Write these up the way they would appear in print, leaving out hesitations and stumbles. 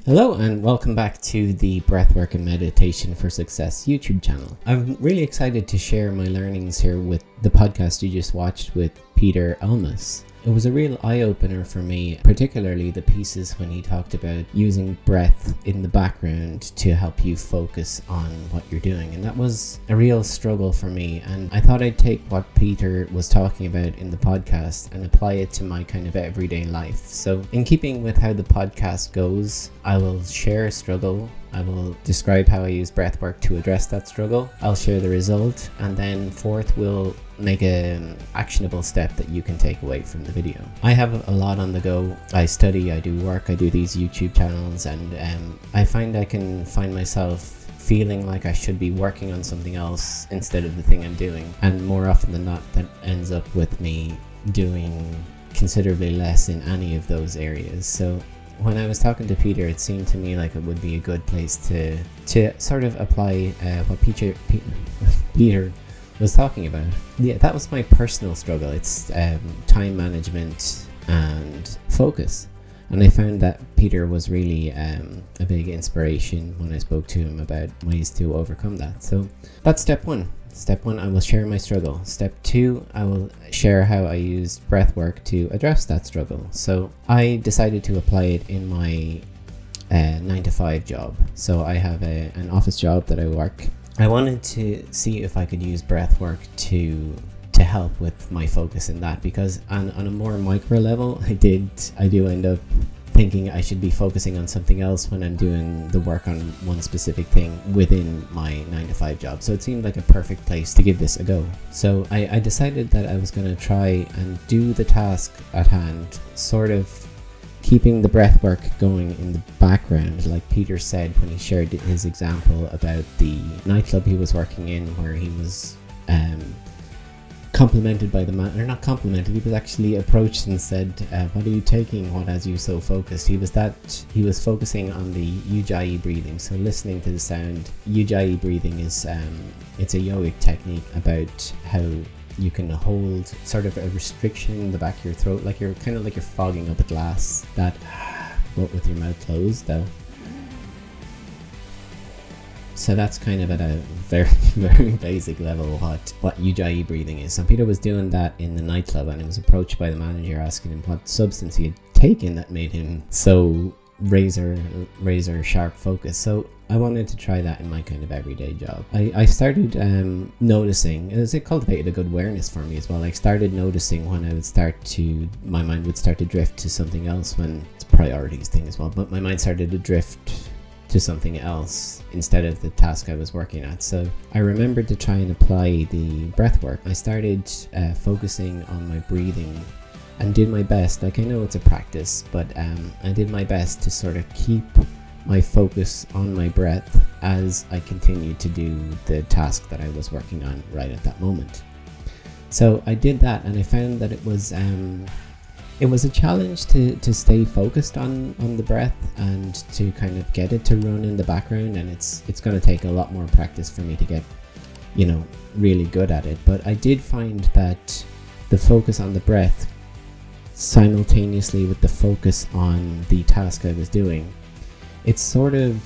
Hello and welcome back to the Breathwork and Meditation for Success YouTube channel. I'm really excited to share my learnings here with the podcast you just watched with Peter Elmas. It was a real eye-opener for me, particularly the pieces when he talked about using breath in the background to help you focus on what you're doing. And that was a real struggle for me. And I thought I'd take what Peter was talking about in the podcast and apply it to my kind of everyday life. So in keeping with how the podcast goes, I will share a struggle. I will describe how I use breathwork to address that struggle. I'll share the result, and then fourth, we'll make an actionable step that you can take away from the video. I have a lot on the go. I study, I do work, I do these YouTube channels, and I can find myself feeling like I should be working on something else instead of the thing I'm doing. And more often than not, that ends up with me doing considerably less in any of those areas. So when I was talking to Peter, it seemed to me like it would be a good place to sort of apply what Peter was talking about. Yeah, that was my personal struggle. It's time management and focus. And I found that Peter was really a big inspiration when I spoke to him about ways to overcome that. So that's step one. Step one, I will share my struggle. Step two, I will share how I used breathwork to address that struggle. So I decided to apply it in my 9-to-5 job. So I have an office job that I work. I wanted to see if I could use breathwork to help with my focus in that, because on a more micro level, I do end up thinking I should be focusing on something else when I'm doing the work on one specific thing within my 9-to-5 job. So it seemed like a perfect place to give this a go. So I decided that I was going to try and do the task at hand, sort of keeping the breath work going in the background, like Peter said when he shared his example about the nightclub he was working in, where he was complimented by the man, or not complimented, he was actually approached and said, what are you taking, what has you so focused? He was focusing on the Ujai breathing, so listening to the sound. Ujai breathing is it's a yogic technique about how you can hold sort of a restriction in the back of your throat, like you're fogging up a glass, that but with your mouth closed though. So that's kind of at a very, very basic level what Ujai breathing is. So Peter was doing that in the nightclub, and he was approached by the manager asking him what substance he had taken that made him so razor sharp focus. So I wanted to try that in my kind of everyday job. I started noticing, as it cultivated a good awareness for me as well. I started noticing when my mind would start to drift to something else, when it's a priorities thing as well, but my mind started to drift to something else instead of the task I was working at. So I remembered to try and apply the breath work. I started focusing on my breathing and did my best. Like, I know it's a practice, but I did my best to sort of keep my focus on my breath as I continued to do the task that I was working on right at that moment. So I did that, and I found that it was a challenge to stay focused on the breath and to kind of get it to run in the background, and it's going to take a lot more practice for me to get, really good at it. But I did find that the focus on the breath simultaneously with the focus on the task I was doing, it sort of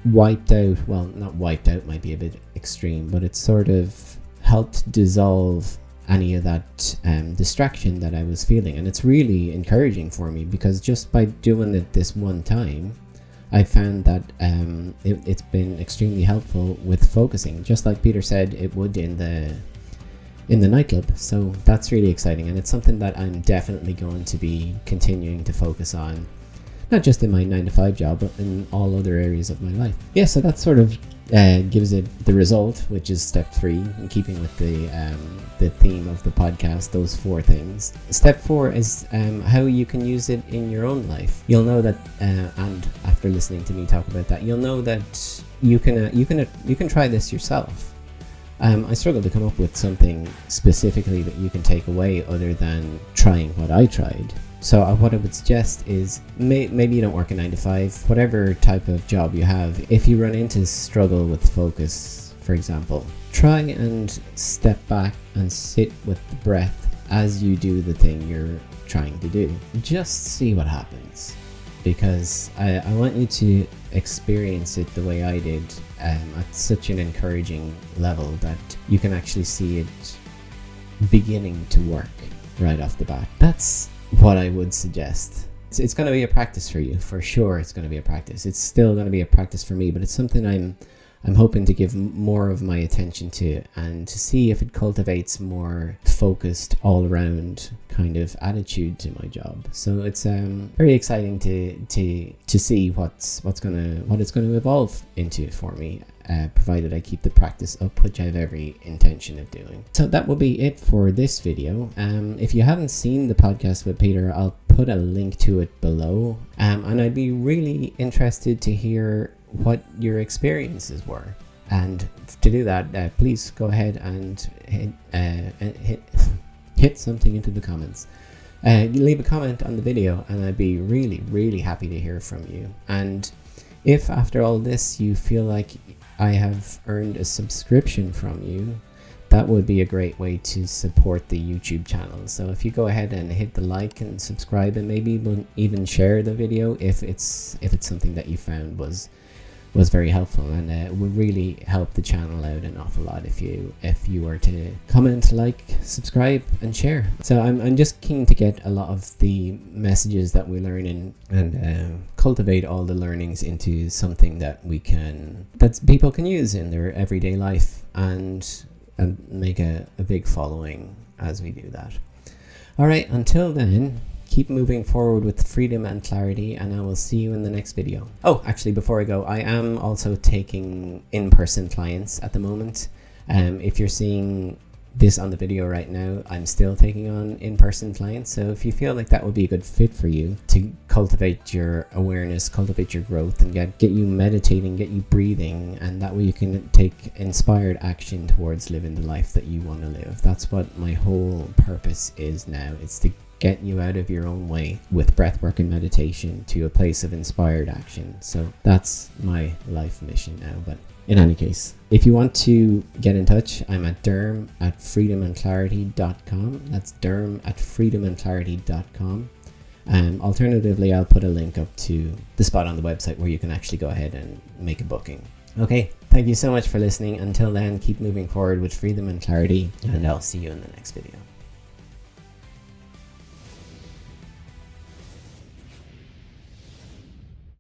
wiped out, well, not wiped out might be a bit extreme, but it sort of helped dissolve any of that distraction that I was feeling. And it's really encouraging for me, because just by doing it this one time, I found that it's been extremely helpful with focusing, just like Peter said it would in the nightclub. So that's really exciting, and it's something that I'm definitely going to be continuing to focus on, not just in my 9-to-5 job, but in all other areas of my life. Yeah, so that sort of gives it the result, which is step 3, in keeping with the theme of the podcast, those 4 things. Step 4 is how you can use it in your own life. You'll know that, and after listening to me talk about that, you'll know that you can try this yourself. I struggled to come up with something specifically that you can take away other than trying what I tried. So what I would suggest is maybe you don't work a 9-to-5, whatever type of job you have. If you run into struggle with focus, for example, try and step back and sit with the breath as you do the thing you're trying to do. Just see what happens. because I want you to experience it the way I did, at such an encouraging level that you can actually see it beginning to work right off the bat. That's what I would suggest. It's going to be a practice for you, for sure. It's going to be a practice. It's still going to be a practice for me, but it's something I'm hoping to give more of my attention to, and to see if it cultivates more focused, all-around kind of attitude to my job. So it's very exciting to see what it's going to evolve into for me, provided I keep the practice up, which I have every intention of doing. So that will be it for this video. If you haven't seen the podcast with Peter, I'll put a link to it below, and I'd be really interested to hear what your experiences were. And to do that, please go ahead and hit something into the comments. Leave a comment on the video, and I'd be really happy to hear from you. And if after all this you feel like I have earned a subscription from you, that would be a great way to support the YouTube channel. So if you go ahead and hit the like and subscribe, and maybe even share the video if it's something that you found was very helpful, and it would really help the channel out an awful lot if you were to comment, like, subscribe and share. So I'm just keen to get a lot of the messages that we learn and cultivate all the learnings into something that people can use in their everyday life, and make a big following as we do that. All right, until then, keep moving forward with freedom and clarity, and I will see you in the next video. Oh, actually, before I go, I am also taking in-person clients at the moment. If you're seeing this on the video right now, I'm still taking on in-person clients. So if you feel like that would be a good fit for you to cultivate your awareness, cultivate your growth, and get you meditating, get you breathing, and that way you can take inspired action towards living the life that you want to live. That's what my whole purpose is now. It's to get you out of your own way with breathwork and meditation to a place of inspired action. So that's my life mission now. But in any case, if you want to get in touch, I'm at derm@freedomandclarity.com. That's derm@freedomandclarity.com. Alternatively, I'll put a link up to the spot on the website where you can actually go ahead and make a booking. Okay, thank you so much for listening. Until then, keep moving forward with freedom and clarity, and I'll see you in the next video.